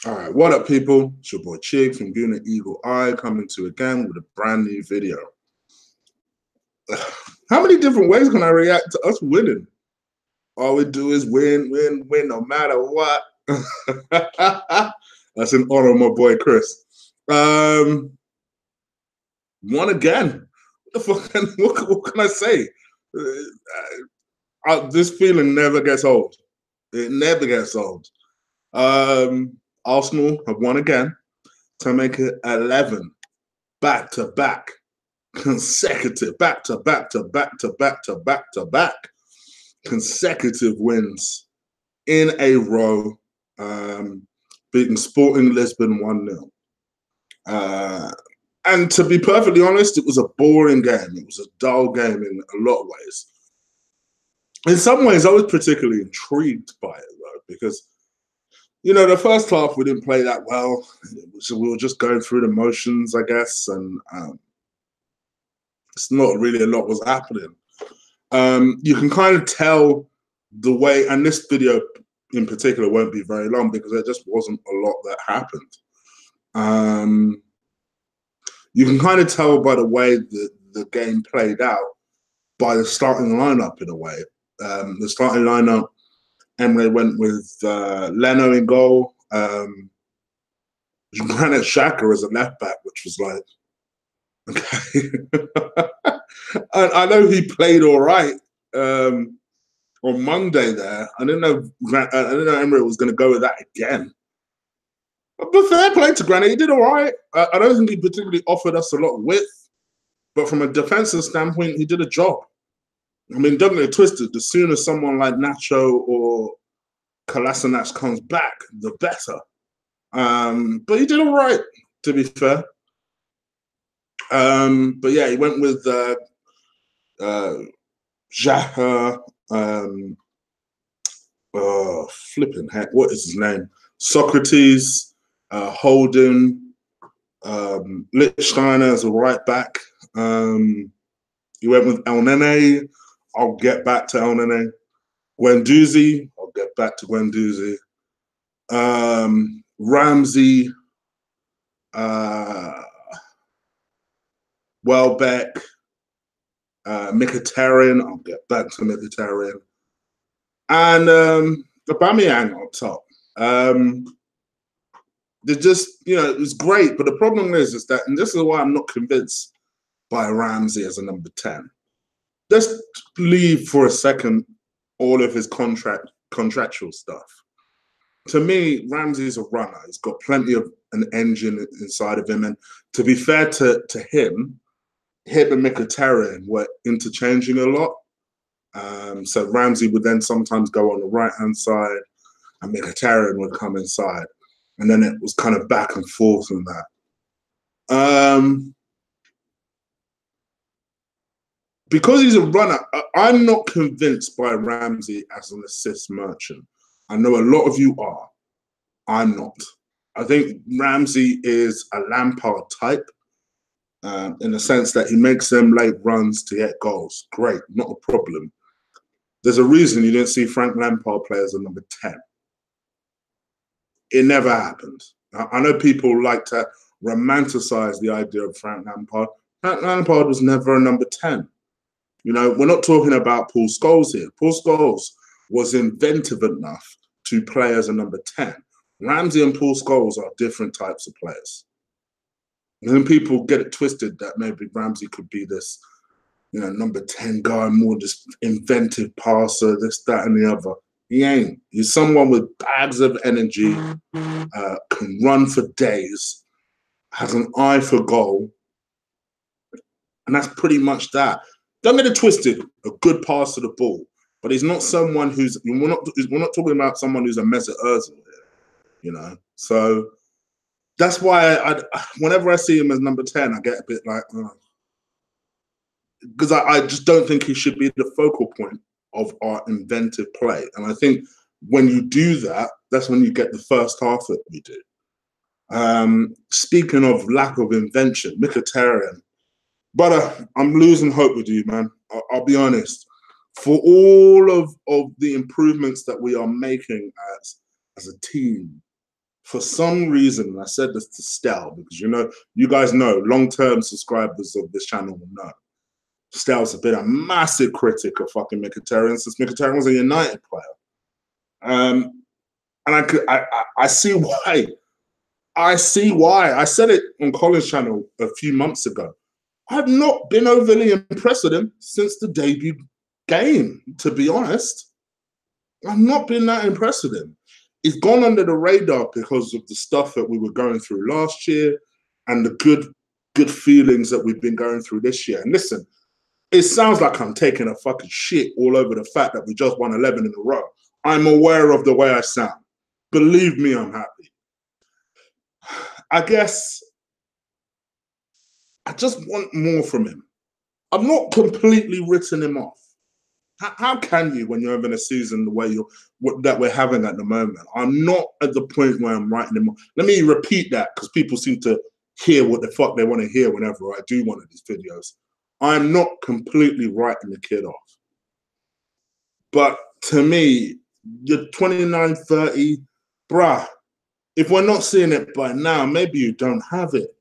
All right, what up, people? It's your boy Chig from Guna Eagle Eye coming to you again with a brand new video. How many different ways can I react to us winning? All we do is win, win, win, no matter what. That's in honor of my boy Chris. Won again. What the fuck? What can I say? This feeling never gets old. It never gets old. Arsenal have won again to make it 11 back-to-back consecutive, back-to-back consecutive wins in a row, beating Sporting Lisbon 1-0. And to be perfectly honest, it was a boring game. It was a dull game in a lot of ways. In some ways, I was particularly intrigued by it, though, because, you know, the first half we didn't play that well. So we were just going through the motions, I guess, and it's not really a lot was happening. You can kind of tell the way, and this video in particular won't be very long because there just wasn't a lot that happened. You can kind of tell by the way that the game played out by the starting lineup in a way. The starting lineup, Emre went with Leno in goal, Granit Xhaka as a left back, which was like, okay. And I know he played all right on Monday there. I didn't know Emre was going to go with that again. But fair play to Granit, he did all right. I don't think he particularly offered us a lot of width, but from a defensive standpoint, he did a job. I mean, don't get it twisted. The sooner someone like Nacho or Kolasinac comes back, the better. But he did all right, to be fair. But yeah, he went with Xhaka, flipping heck, what is his name? Socrates, Holden, Lichtsteiner as a right back. He went with El Nene. I'll get back to El Nene. Guendouzi. I'll get back to Guendouzi. Ramsey. Welbeck. Mkhitaryan. I'll get back to Mkhitaryan. And Aubameyang on top. They're just, you know, it was great. But the problem is that, and this is why I'm not convinced by Ramsey as a number 10. Let's leave for a second all of his contractual stuff. To me, Ramsey's a runner. He's got plenty of an engine inside of him. And to be fair to him and Mkhitaryan were interchanging a lot. So Ramsey would then sometimes go on the right-hand side and Mkhitaryan would come inside. And then it was kind of back and forth on that. Because he's a runner, I'm not convinced by Ramsey as an assist merchant. I know a lot of you are. I'm not. I think Ramsey is a Lampard type in the sense that he makes them late runs to get goals. Great, not a problem. There's a reason you didn't see Frank Lampard play as a number 10. It never happened. I know people like to romanticize the idea of Frank Lampard. Frank Lampard was never a number 10. You know, we're not talking about Paul Scholes here. Paul Scholes was inventive enough to play as a number 10. Ramsey and Paul Scholes are different types of players. And then people get it twisted that maybe Ramsey could be this, you know, number 10 guy, more this inventive passer, this, that, and the other. He ain't. He's someone with bags of energy, can run for days, has an eye for goal, and that's pretty much that. Don't get it twisted. A good pass to the ball, but he's not someone who's. We're not talking about someone who's a Mesut Ozil, you know. So that's why whenever I see him as number 10, I get a bit like, because I just don't think he should be the focal point of our inventive play. And I think when you do that, that's when you get the first half that we do. Speaking of lack of invention, Mkhitaryan. But I'm losing hope with you, man. I'll be honest. For all of the improvements that we are making as a team, For some reason, and I said this to Stel, because you guys know, long-term subscribers of this channel will know, Stel's been a massive critic of fucking Mkhitaryan since Mkhitaryan was a United player. And I see why. I see why. I said it on Colin's channel a few months ago. I've not been overly impressed with him since the debut game, to be honest. I've not been that impressed with him. He's gone under the radar because of the stuff that we were going through last year and the good feelings that we've been going through this year. And listen, it sounds like I'm taking a fucking shit all over the fact that we just won 11 in a row. I'm aware of the way I sound. Believe me, I'm happy. I guess I just want more from him. I've not completely written him off. How can you when you're having a season the way that we're having at the moment? I'm not at the point where I'm writing him off. Let me repeat that because people seem to hear what the fuck they want to hear whenever I do one of these videos. I'm not completely writing the kid off. But to me, you're 29, 30, bruh, if we're not seeing it by now, maybe you don't have it.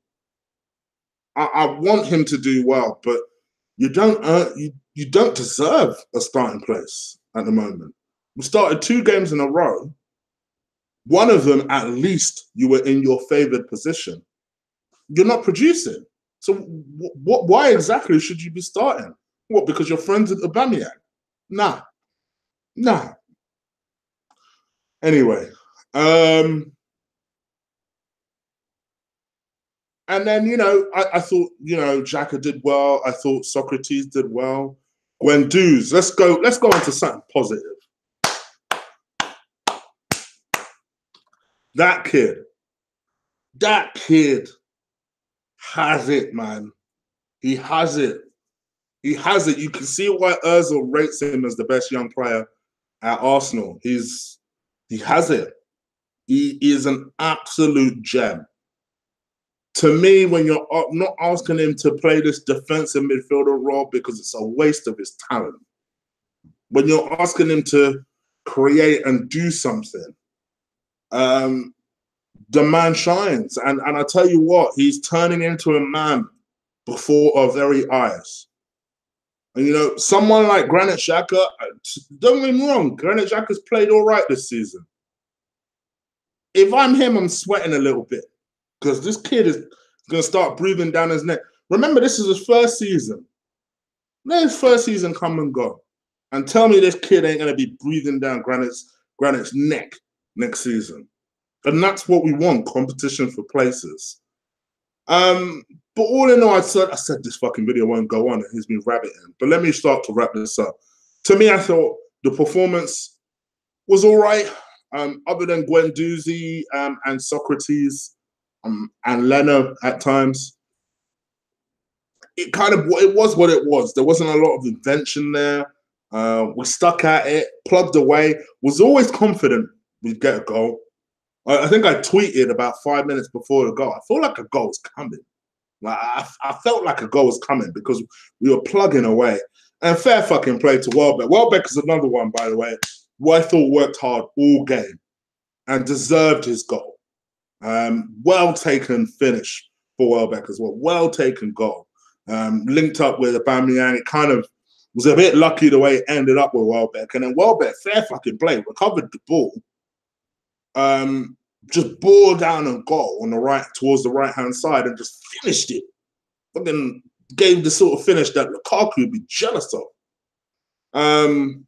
I want him to do well, but you don't deserve a starting place at the moment. We started 2 games in a row. One of them, at least, you were in your favoured position. You're not producing. So why exactly should you be starting? What, because you're friends with Aubameyang? Nah. Anyway, and then, I thought, Xhaka did well. I thought Socrates did well. Guendouzi, let's go into something positive. That kid has it, man. He has it. You can see why Ozil rates him as the best young player at Arsenal. He has it. He is an absolute gem. To me, when you're not asking him to play this defensive midfielder role because it's a waste of his talent, when you're asking him to create and do something, the man shines. And I tell you what, he's turning into a man before our very eyes. And, someone like Granit Xhaka, don't get me wrong, Granit Xhaka's played all right this season. If I'm him, I'm sweating a little bit because this kid is going to start breathing down his neck. Remember, this is his first season. Let his first season come and go. And tell me this kid ain't going to be breathing down Granit's neck next season. And that's what we want, competition for places. But all in all, I said this fucking video won't go on and he's been rabbiting. But let me start to wrap this up. To me, I thought the performance was all right. Other than Guendouzi and Socrates and Leno at times. It was what it was. There wasn't a lot of invention there. We stuck at it, plugged away, was always confident we'd get a goal. I think I tweeted about 5 minutes before the goal. I felt like a goal was coming. Like I felt like a goal was coming because we were plugging away. And fair fucking play to Welbeck. Welbeck is another one, by the way, who I thought worked hard all game and deserved his goal. Well taken finish for Welbeck as well. Well taken goal. Linked up with Aubameyang. It kind of was a bit lucky the way it ended up with Welbeck. And then Welbeck, fair fucking play, recovered the ball. Just bore down and goal on the right, towards the right-hand side and just finished it. Fucking gave the sort of finish that Lukaku would be jealous of. And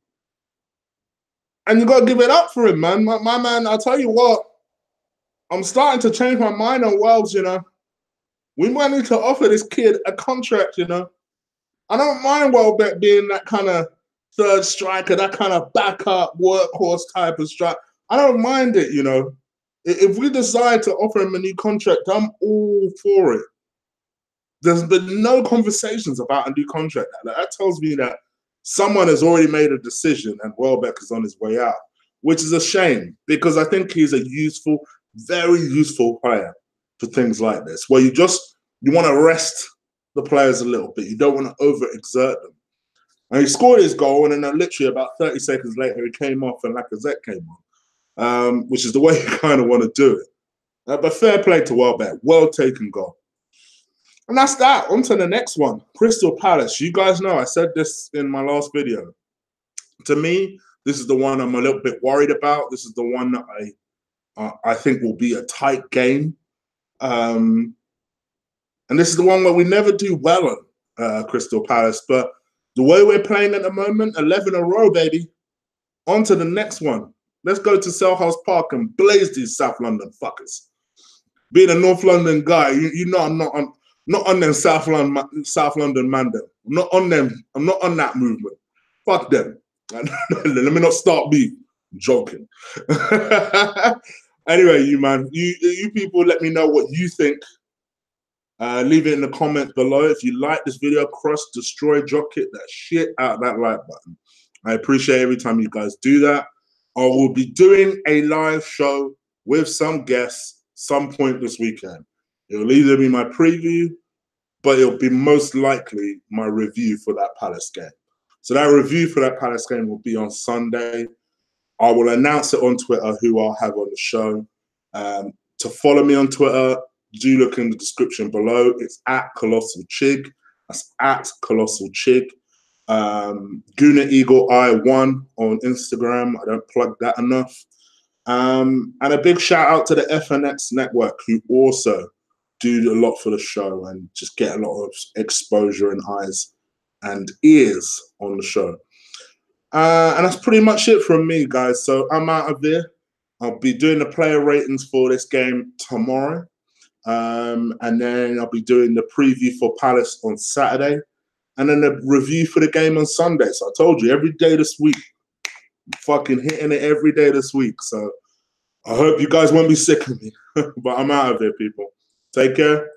you got to give it up for him, man. My man, I'll tell you what, I'm starting to change my mind on Wells, We might need to offer this kid a contract, I don't mind Welbeck being that kind of third striker, that kind of backup workhorse type of striker. I don't mind it, If we decide to offer him a new contract, I'm all for it. There's been no conversations about a new contract. That tells me that someone has already made a decision and Welbeck is on his way out, which is a shame because I think he's a useful, very useful player for things like this, where you want to rest the players a little bit. You don't want to overexert them. And he scored his goal, and then literally about 30 seconds later, he came off and Lacazette came on, which is the way you kind of want to do it. But fair play to Welbeck. Well taken goal. And that's that. On to the next one. Crystal Palace. You guys know I said this in my last video. To me, this is the one I'm a little bit worried about. This is the one that I think will be a tight game. And this is the one where we never do well on Crystal Palace. But the way we're playing at the moment, 11 in a row, baby. On to the next one. Let's go to Selhurst Park and blaze these South London fuckers. Being a North London guy, you know I'm not on them South London man. I'm not on them. I'm not on that movement. Fuck them. Let me not start beef. I'm joking. Anyway, you people, let me know what you think. Leave it in the comments below. If you like this video, crush, destroy, drop kick that shit out of that like button. I appreciate every time you guys do that. I will be doing a live show with some guests some point this weekend. It'll either be my preview, but it'll be most likely my review for that Palace game. So that review for that Palace game will be on Sunday. I will announce it on Twitter who I'll have on the show. To follow me on Twitter, do look in the description below. It's at Colossal Chig. That's at Colossal Chig. Guna Eagle I1 on Instagram. I don't plug that enough. And a big shout out to the FNX network, who also do a lot for the show and just get a lot of exposure and eyes and ears on the show. And that's pretty much it from me, guys. So I'm out of here. I'll be doing the player ratings for this game tomorrow. And then I'll be doing the preview for Palace on Saturday. And then the review for the game on Sunday. So I told you, every day this week. I'm fucking hitting it every day this week. So I hope you guys won't be sick of me. But I'm out of here, people. Take care.